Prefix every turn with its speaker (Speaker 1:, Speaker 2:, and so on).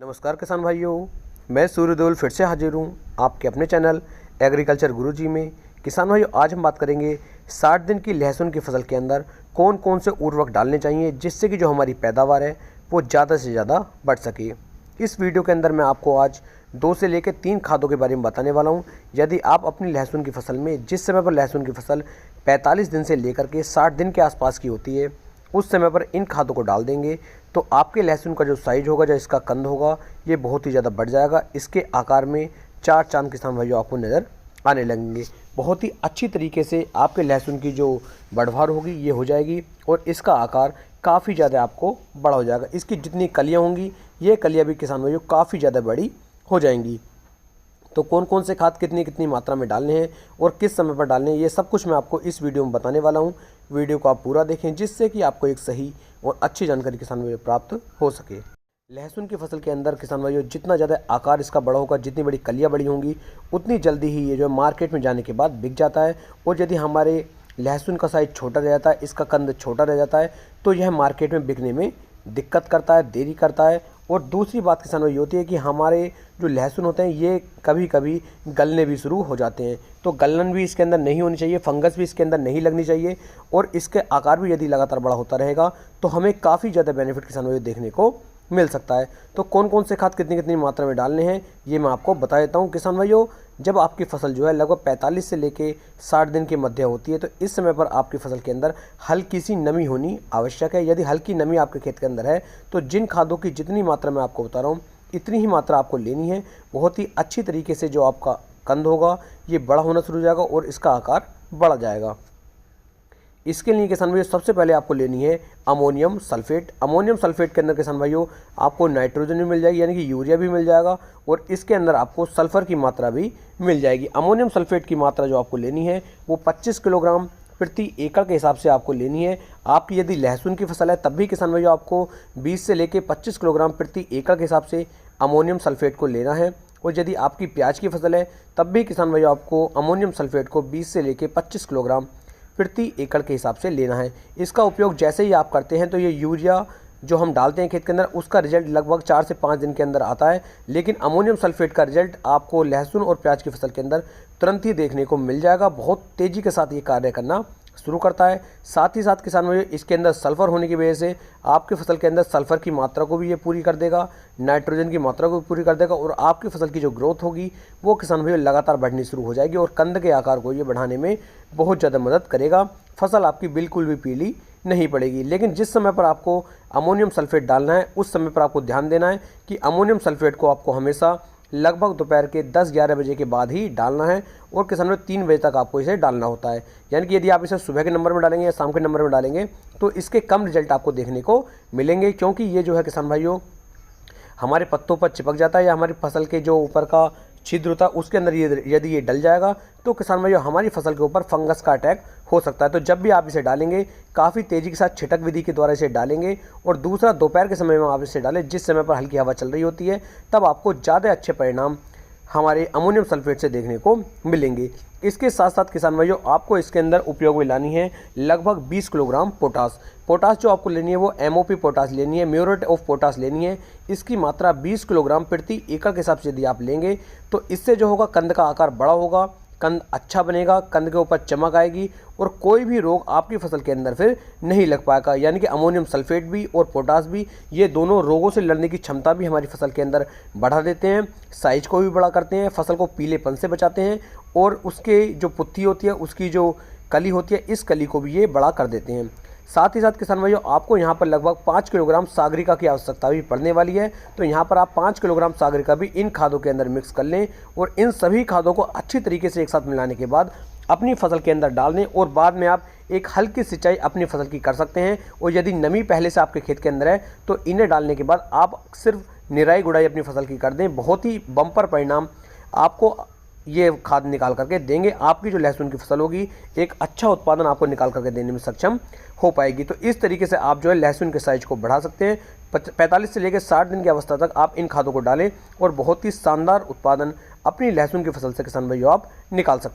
Speaker 1: नमस्कार किसान भाइयों, मैं सूर्यदेवल फिर से हाजिर हूँ आपके अपने चैनल एग्रीकल्चर गुरुजी में। किसान भाइयों, आज हम बात करेंगे 60 दिन की लहसुन की फसल के अंदर कौन कौन से उर्वरक डालने चाहिए जिससे कि जो हमारी पैदावार है वो ज़्यादा से ज़्यादा बढ़ सके। इस वीडियो के अंदर मैं आपको आज 2 से लेकर 3 खादों के बारे में बताने वाला हूँ। यदि आप अपनी लहसुन की फसल में जिस समय पर लहसुन की फसल 45 दिन से लेकर के 60 दिन के आसपास की होती है उस समय पर इन खादों को डाल देंगे तो आपके लहसुन का जो साइज होगा, जो इसका कंद होगा, ये बहुत ही ज़्यादा बढ़ जाएगा। इसके आकार में 4 चांद किसान भाइयों आपको नज़र आने लगेंगे। बहुत ही अच्छी तरीके से आपके लहसुन की जो बढ़वार होगी ये हो जाएगी और इसका आकार काफ़ी ज़्यादा आपको बड़ा हो जाएगा। इसकी जितनी कलियाँ होंगी ये कलियाँ भी किसान भाइयों काफ़ी ज़्यादा बड़ी हो जाएंगी। तो कौन कौन से खाद कितनी कितनी मात्रा में डालने हैं और किस समय पर डालने हैं, ये सब कुछ मैं आपको इस वीडियो में बताने वाला हूं। वीडियो को आप पूरा देखें जिससे कि आपको एक सही और अच्छी जानकारी किसान भाइयों प्राप्त हो सके। लहसुन की फसल के अंदर किसान भाइयों जितना ज़्यादा आकार इसका बड़ा होगा, जितनी बड़ी कलियाँ बड़ी होंगी, उतनी जल्दी ही ये जो मार्केट में जाने के बाद बिक जाता है। और यदि हमारे लहसुन का साइज़ छोटा रह जाता है, इसका कंद छोटा रह जाता है, तो यह मार्केट में बिकने में दिक्कत करता है, देरी करता है। और दूसरी बात किसान भाई होती है कि हमारे जो लहसुन होते हैं ये कभी कभी गलने भी शुरू हो जाते हैं। तो गलन भी इसके अंदर नहीं होनी चाहिए, फंगस भी इसके अंदर नहीं लगनी चाहिए और इसके आकार भी यदि लगातार बड़ा होता रहेगा तो हमें काफ़ी ज़्यादा बेनिफिट किसान भाई देखने को मिल सकता है। तो कौन कौन से खाद कितनी कितनी मात्रा में डालने हैं ये मैं आपको बता देता हूँ। किसान भाइयों, जब आपकी फसल जो है लगभग 45 से लेके 60 दिन के मध्य होती है तो इस समय पर आपकी फसल के अंदर हल्की सी नमी होनी आवश्यक है। यदि हल्की नमी आपके खेत के अंदर है तो जिन खादों की जितनी मात्रा मैं आपको बता रहा हूँ इतनी ही मात्रा आपको लेनी है। बहुत ही अच्छी तरीके से जो आपका कंद होगा ये बड़ा होना शुरू हो जाएगा और इसका आकार बढ़ जाएगा। इसके लिए किसान भाइयों सबसे पहले आपको लेनी है अमोनियम सल्फेट। अमोनियम सल्फेट के अंदर किसान भाइयों आपको नाइट्रोजन भी मिल जाएगी, यानी कि यूरिया भी मिल जाएगा और इसके अंदर आपको सल्फ़र की मात्रा भी मिल जाएगी। अमोनियम सल्फेट की मात्रा जो आपको लेनी है वो 25 किलोग्राम प्रति एकड़ के हिसाब से आपको लेनी है। आपकी यदि लहसुन की फसल है तब भी किसान भाइयों आपको 20 से लेकर 25 किलोग्राम प्रति एकड़ के हिसाब से अमोनियम सल्फेट को लेना है। और यदि आपकी प्याज की फसल है तब भी किसान भाइयों आपको अमोनियम सल्फेट को 20 से लेकर 25 किलोग्राम प्रति एकड़ के हिसाब से लेना है। इसका उपयोग जैसे ही आप करते हैं तो ये यूरिया जो हम डालते हैं खेत के अंदर उसका रिजल्ट लगभग 4 से 5 दिन के अंदर आता है, लेकिन अमोनियम सल्फेट का रिजल्ट आपको लहसुन और प्याज की फसल के अंदर तुरंत ही देखने को मिल जाएगा। बहुत तेज़ी के साथ ये कार्य करना शुरू करता है। साथ ही साथ किसान भाइयों इसके अंदर सल्फ़र होने की वजह से आपकी फसल के अंदर सल्फ़र की मात्रा को भी ये पूरी कर देगा, नाइट्रोजन की मात्रा को भी पूरी कर देगा और आपकी फसल की जो ग्रोथ होगी वो किसान भाइयों लगातार बढ़नी शुरू हो जाएगी और कंद के आकार को ये बढ़ाने में बहुत ज़्यादा मदद करेगा। फसल आपकी बिल्कुल भी पीली नहीं पड़ेगी। लेकिन जिस समय पर आपको अमोनियम सल्फेट डालना है उस समय पर आपको ध्यान देना है कि अमोनियम सल्फेट को आपको हमेशा लगभग दोपहर के 10-11 बजे के बाद ही डालना है और किसान भाई 3 बजे तक आपको इसे डालना होता है। यानी कि यदि आप इसे सुबह के नंबर में डालेंगे या शाम के नंबर में डालेंगे तो इसके कम रिजल्ट आपको देखने को मिलेंगे, क्योंकि ये जो है किसान भाइयों हमारे पत्तों पर चिपक जाता है या हमारी फसल के जो ऊपर का छिद्र होता है उसके अंदर यदि ये डल जाएगा तो किसान भाइयों हमारी फसल के ऊपर फंगस का अटैक हो सकता है। तो जब भी आप इसे डालेंगे काफ़ी तेज़ी के साथ छिटक विधि के द्वारा इसे डालेंगे और दूसरा दोपहर के समय में आप इसे डालें जिस समय पर हल्की हवा चल रही होती है, तब आपको ज़्यादा अच्छे परिणाम हमारे अमोनियम सल्फेट से देखने को मिलेंगे। इसके साथ साथ किसान भाइयों आपको इसके अंदर उपयोग में लानी है लगभग 20 किलोग्राम पोटास। पोटास जो आपको लेनी है वो MOP पोटास लेनी है, म्यूरेट ऑफ पोटास लेनी है। इसकी मात्रा 20 किलोग्राम प्रति एकड़ के हिसाब से यदि आप लेंगे तो इससे जो होगा कंद का आकार बड़ा होगा, कंद अच्छा बनेगा, कंद के ऊपर चमक आएगी और कोई भी रोग आपकी फसल के अंदर फिर नहीं लग पाएगा। यानी कि अमोनियम सल्फेट भी और पोटास भी ये दोनों रोगों से लड़ने की क्षमता भी हमारी फसल के अंदर बढ़ा देते हैं, साइज को भी बड़ा करते हैं, फसल को पीलेपन से बचाते हैं और उसके जो पुत्ती होती है उसकी जो कली होती है इस कली को भी ये बड़ा कर देते हैं। साथ ही साथ किसान भाइयों आपको यहाँ पर लगभग 5 किलोग्राम सागरिका की आवश्यकता भी पड़ने वाली है। तो यहाँ पर आप 5 किलोग्राम सागरिका भी इन खादों के अंदर मिक्स कर लें और इन सभी खादों को अच्छी तरीके से एक साथ मिलाने के बाद अपनी फसल के अंदर डाल दें और बाद में आप एक हल्की सिंचाई अपनी फसल की कर सकते हैं। और यदि नमी पहले से आपके खेत के अंदर है तो इन्हें डालने के बाद आप सिर्फ निराई गुड़ाई अपनी फसल की कर दें। बहुत ही बम्पर परिणाम आपको ये खाद निकाल करके देंगे। आपकी जो लहसुन की फसल होगी एक अच्छा उत्पादन आपको निकाल करके देने में सक्षम हो पाएगी। तो इस तरीके से आप जो है लहसुन के साइज को बढ़ा सकते हैं। 45 से लेकर 60 दिन की अवस्था तक आप इन खादों को डालें और बहुत ही शानदार उत्पादन अपनी लहसुन की फसल से किसान भाइयों आप निकाल सकते हैं।